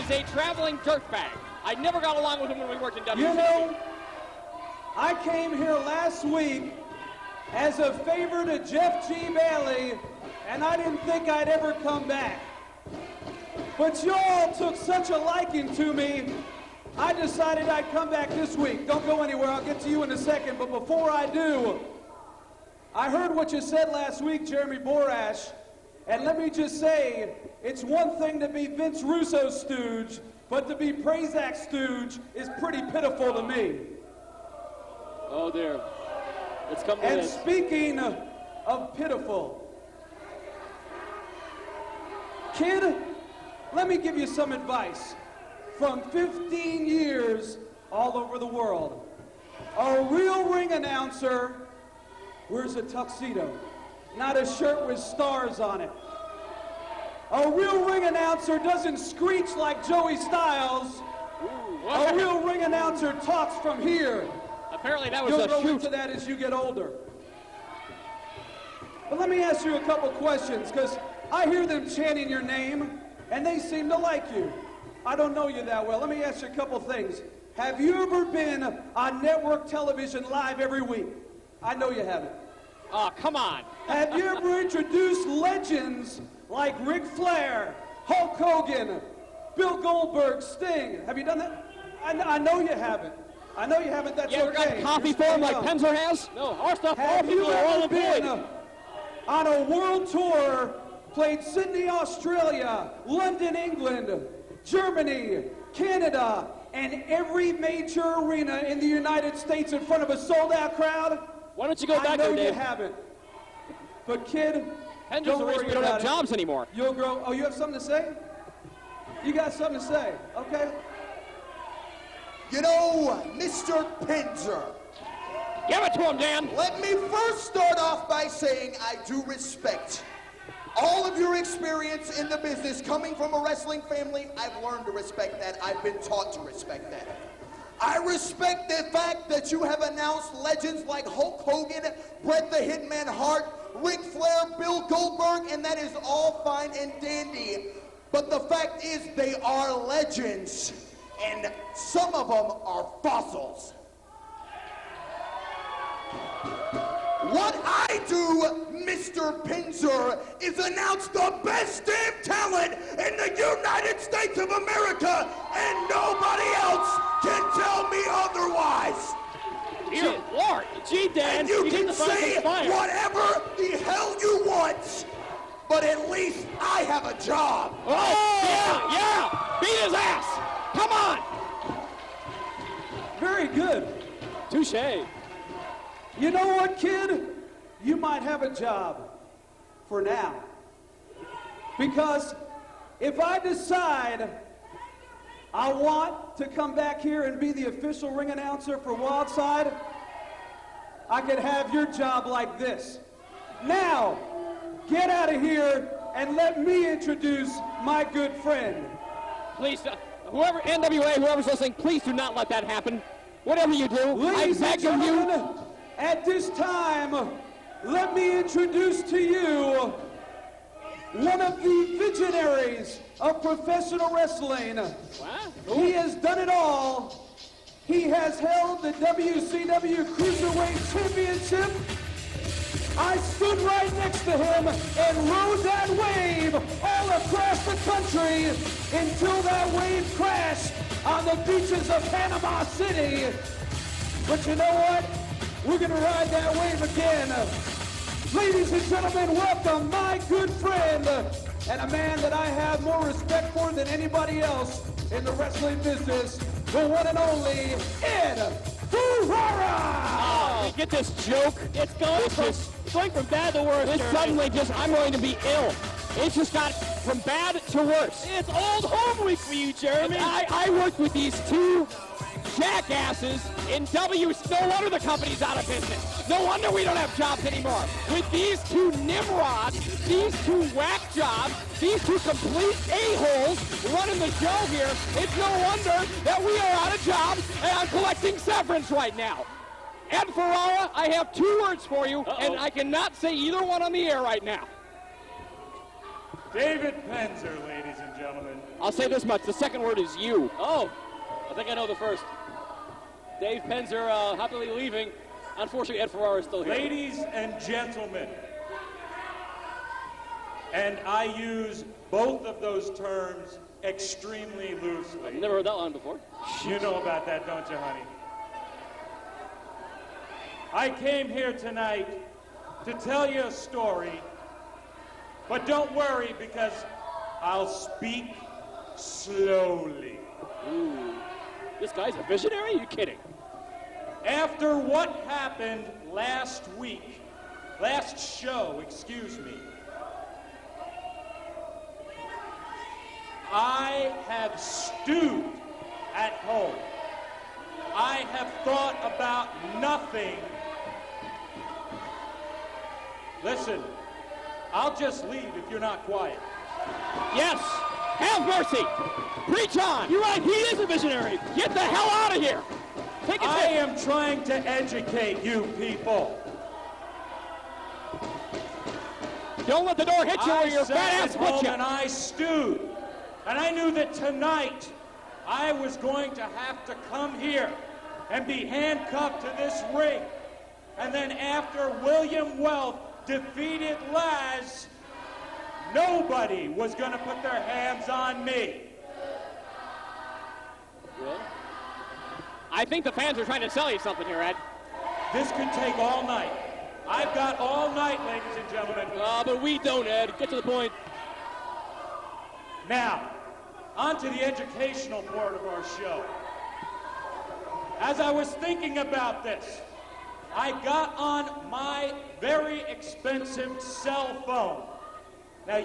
is a traveling dirtbag. I never got along with him when we worked in WCW. You know, I came here last week as a favor to Jeff G. Bailey, and I didn't think I'd ever come back. But y'all took such a liking to me, I decided I'd come back this week. Don't go anywhere, I'll get to you in a second, but before I do, I heard what you said last week, Jeremy Borash, and let me just say, it's one thing to be Vince Russo's stooge, but to be Prazak's stooge is pretty pitiful to me. Oh dear, let's come to And this. speaking of pitiful, kid, let me give you some advice. From 15 years all over the world, a real ring announcer wears a tuxedo, not a shirt with stars on it. A real ring announcer doesn't screech like Joey Styles. A real ring announcer talks from here. Apparently that was You'll a go shoot. into that as you get older. But let me ask you a couple questions, because I hear them chanting your name, and they seem to like you. I don't know you that well. Let me ask you a couple things. Have you ever been on network television live every week? I know you haven't. Oh, come on. Have you ever introduced legends like Ric Flair, Hulk Hogan, Bill Goldberg, Sting? Have you done that? I know you haven't. I know you haven't. That's You ever okay. got coffee for him like Penzer has? No, our stuff, all Have people you are all ever been employed. on a world tour, played Sydney, Australia, London, England, Germany, Canada, and every major arena in the United States in front of a sold-out crowd? Why don't you go back there, there, Dave? I know you haven't. But kid, Penzer's don't the reason worry we don't have about it. jobs anymore. You'll grow. Oh, you have something to say? You got something to say? Okay. You know, Mr. Penzer, Give it to him, Dan. let me first start off by saying I do respect all of your experience in the business. Coming from a wrestling family, I've learned to respect that. I've been taught to respect that. I respect the fact that you have announced legends like Hulk Hogan, Bret the Hitman Hart, Ric Flair, Bill Goldberg, and that is all fine and dandy. But the fact is they are legends, and some of them are fossils. What I do, Mr. Penzer, is announce the best damn talent in the United States of America, and nobody else can tell me otherwise. Dear Lord. Gee, Dan, And you need can to find say some fire. whatever the hell you want, but at least I have a job. Oh, yeah. Beat his ass. Come on. Very good. Touche. You know what, kid? You might have a job for now. Because if I decide I want to come back here and be the official ring announcer for Wildside, I could have your job like this. Now, get out of here and let me introduce my good friend. Please, whoever, NWA, whoever's listening, please do not let that happen. Whatever you do, Ladies I and beg of you. gentlemen, at this time, let me introduce to you one of the visionaries of professional wrestling. What? He has done it all. He has held the WCW Cruiserweight Championship. I stood right next to him and rode that wave all across the country until that wave crashed on the beaches of Panama City. But you know what? We're gonna ride that wave again. Ladies and gentlemen, welcome my good friend and a man that I have more respect for than anybody else in the wrestling business, the one and only Ed Ferrara! Oh, you get this joke? It's going from bad to worse. It's suddenly just, I'm going to be ill. It's just got from bad to worse. It's old home week for you, Jeremy. I worked with these two jackasses in no wonder the company's out of business. No wonder we don't have jobs anymore. With these two nimrods, these two whack jobs, these two complete a-holes running the show here, it's no wonder that we are out of jobs and I'm collecting severance right now. Ed Ferrara, I have two words for you, and I cannot say either one on the air right now. David Penzer, ladies and gentlemen. I'll say this much. The second word is you. Oh, I think I know the first. Dave Penzer happily leaving. Unfortunately, Ed Ferrara is still here. Ladies and gentlemen, and I use both of those terms extremely loosely. I've never heard that line before. You know about that, don't you, honey? I came here tonight to tell you a story, but don't worry because I'll speak slowly. Ooh, this guy's a visionary? Are you kidding? After what happened last show, I have stewed at home. I have thought about nothing. Listen, I'll just leave if you're not quiet. Yes. Have mercy. Preach on. You're right. He is a visionary. Get the hell out of here. Take a I seat. am trying to educate you people. Don't let the door hit you or your fat I ass sat at put home you. and I stewed. And I knew that tonight I was going to have to come here and be handcuffed to this ring. And then after William Wealth defeated Lazz, nobody was going to put their hands on me. Really? I think the fans are trying to sell you something here, Ed. This could take all night. I've got all night, ladies and gentlemen. But we don't, Ed. Get to the point. Now, on to the educational part of our show. As I was thinking about this, I got on my very expensive cell phone. Now,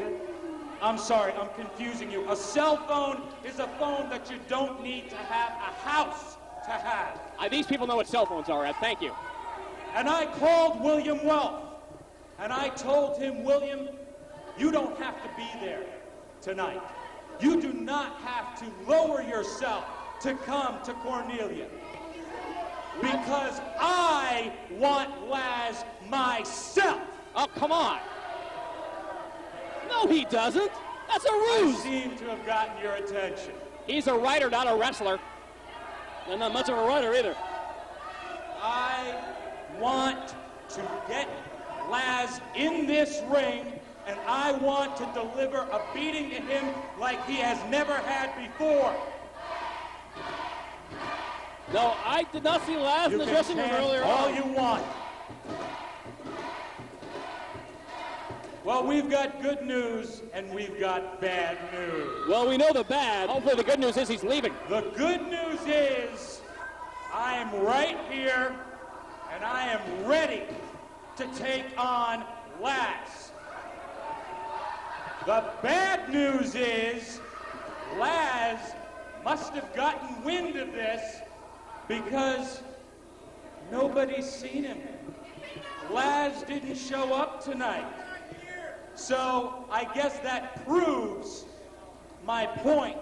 I'm sorry, I'm confusing you. A cell phone is a phone that you don't need to have a house to have. These people know what cell phones are, Ed. Thank you. And I called William Wealth, and I told him, William, you don't have to be there tonight. You do not have to lower yourself to come to Cornelia. Because I want Lazz myself. Oh, come on. No, he doesn't. That's a I ruse. seem to have gotten your attention. He's a writer, not a wrestler. And not much of a writer either. I want to get Lazz in this ring, and I want to deliver a beating to him like he has never had before. No, I did not see Lazz in the dressing room earlier all on. you want. Well, we've got good news and we've got bad news. Well, we know the bad. Hopefully the good news is he's leaving. The good news is I am right here and I am ready to take on Lazz. The bad news is Lazz must have gotten wind of this because nobody's seen him. Lazz didn't show up tonight. So I guess that proves my point,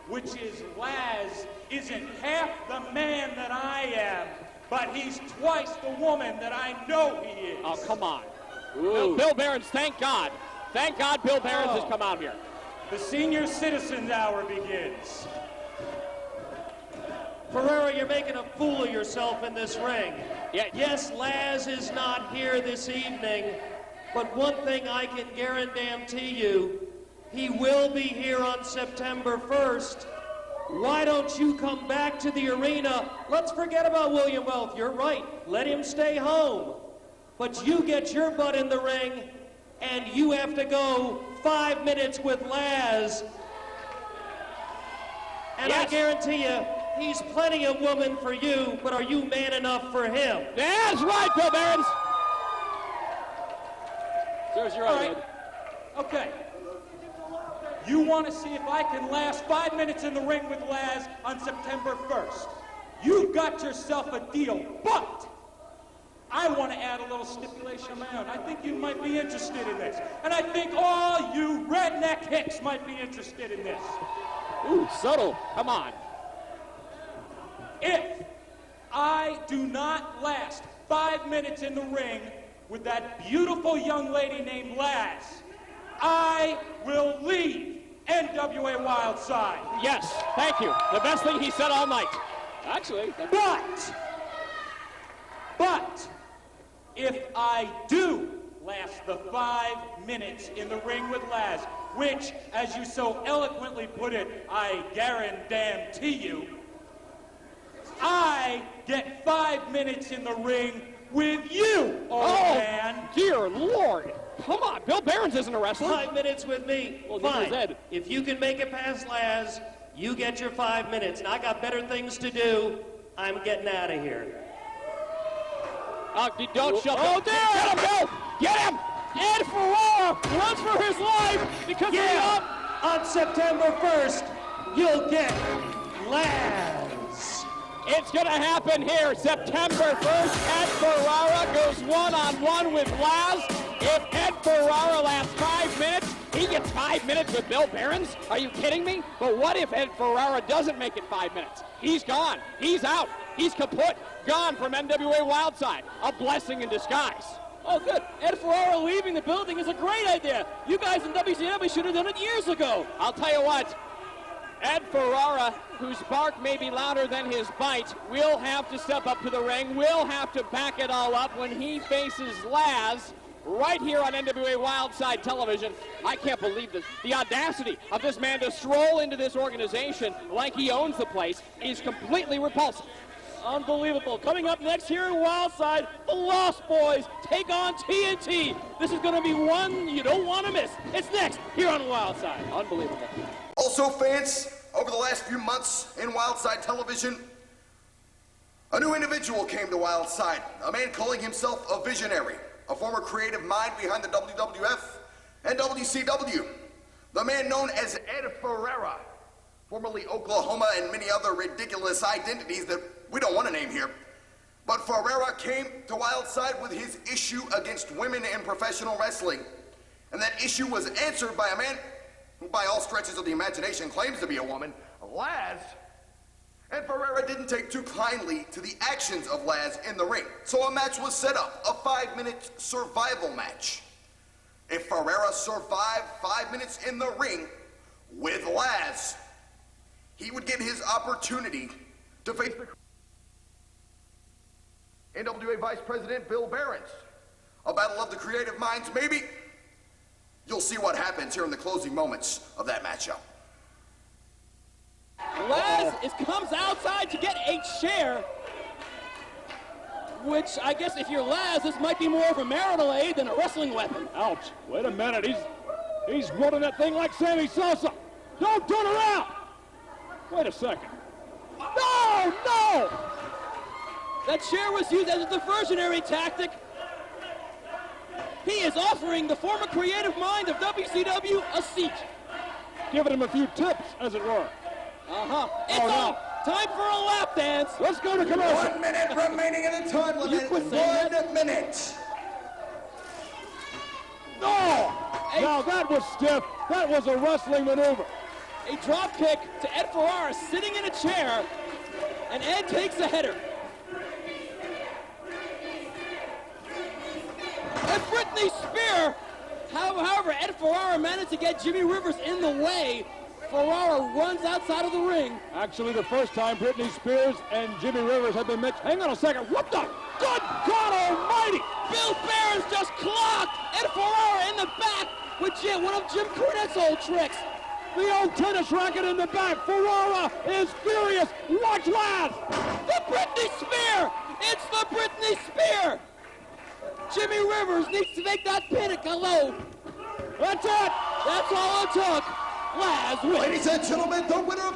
which is Lazz isn't half the man that I am, but he's twice the woman that I know he is. Oh, come on. Well, Bill Behrens, thank God. Thank God Bill Behrens has come out here. The senior citizens hour begins. Ferrara, you're making a fool of yourself in this ring. Yeah. Yes, Lazz is not here this evening, but one thing I can guarantee you, he will be here on September 1st. Why don't you come back to the arena? Let's forget about William Wealth. You're right. Let him stay home. But you get your butt in the ring, and you have to go 5 minutes with Lazz. And Yes. I guarantee you, he's plenty of woman for you, but are you man enough for him? That's right, Bill Behrens. Serves you All right, right. Ed. Okay. You want to see if I can last 5 minutes in the ring with Lazz on September 1st. You've got yourself a deal, but I want to add a little stipulation of my own. I think you might be interested in this. And I think all you redneck hicks might be interested in this. Ooh, subtle. Come on. If I do not last 5 minutes in the ring with that beautiful young lady named Lazz, I will leave NWA Wildside. Yes, thank you. The best thing he said all night. Actually, But if I do last the 5 minutes in the ring with Lazz, which, as you so eloquently put it, I guarantee you, I get 5 minutes in the ring with you, old man. Dear Lord. Come on, Bill Behrens isn't a wrestler. 5 minutes with me. Well, fine. Ed. If you can make it past Lazz, you get your 5 minutes. And I got better things to do. I'm getting out of here. Don't shove Oh, him. there! Get him, Bill! Get him! Ed Ferrara runs for his life because On September 1st, you'll get Lazz. It's going to happen here. September 1st, Ed Ferrara goes one-on-one with Lazz. If Ed Ferrara lasts 5 minutes, he gets 5 minutes with Bill Behrens? Are you kidding me? But what if Ed Ferrara doesn't make it 5 minutes? He's gone. He's out. He's kaput. Gone from NWA Wildside. A blessing in disguise. Oh, good. Ed Ferrara leaving the building is a great idea. You guys in WCW should have done it years ago. I'll tell you what. Ed Ferrara, whose bark may be louder than his bite, will have to step up to the ring, will have to back it all up when he faces Lazz right here on NWA Wildside television. I can't believe this. The audacity of this man to stroll into this organization like he owns the place is completely repulsive. Unbelievable. Coming up next here in Wildside, the Lost Boys take on TNT. This is going to be one you don't want to miss. It's next here on Wildside. Unbelievable. Also, fans, over the last few months in Wildside television, a new individual came to Wildside, a man calling himself a visionary, a former creative mind behind the WWF and WCW, the man known as Ed Ferrara, formerly Oklahoma and many other ridiculous identities that we don't want to name here. But Ferrara came to Wildside with his issue against women in professional wrestling, and that issue was answered by a man who by all stretches of the imagination claims to be a woman, Lazz. And Ferrara didn't take too kindly to the actions of Lazz in the ring. So a match was set up, a 5-minute survival match. If Ferrara survived 5 minutes in the ring with Lazz, he would get his opportunity to face the NWA Vice President Bill Behrens. A battle of the creative minds, maybe. You'll see what happens here in the closing moments of that matchup. Lazz comes outside to get a chair, which I guess if you're Lazz, this might be more of a marital aid than a wrestling weapon. Ouch. Wait a minute. He's rolling that thing like Sammy Sosa. Don't turn around. Wait a second. No, no! That chair was used as a diversionary tactic. He is offering the former creative mind of WCW a seat. Giving him a few tips, as it were. It's on. Time for a lap dance. Let's go to commercial. 1 minute remaining in the time limit. quit saying 1 minute. No! Now that was stiff. That was a wrestling maneuver. A drop kick to Ed Ferrara sitting in a chair, and Ed takes a header. And Britney Spear, however, Ed Ferrara managed to get Jimmy Rivers in the way. Ferrara runs outside of the ring. Actually, the first time Britney Spears and Jimmy Rivers have been mixed. Hang on a second. What the? Good God Almighty! Bill Behrens just clocked Ed Ferrara in the back with one of Jim Cornette's old tricks. The old tennis racket in the back. Ferrara is furious. Watch Lazz. The Britney Spear! It's the Britney Spear! Jimmy Rivers needs to make that pin at Gallo. That's it. That's all it took. Lazz wins. Ladies and gentlemen, the winner of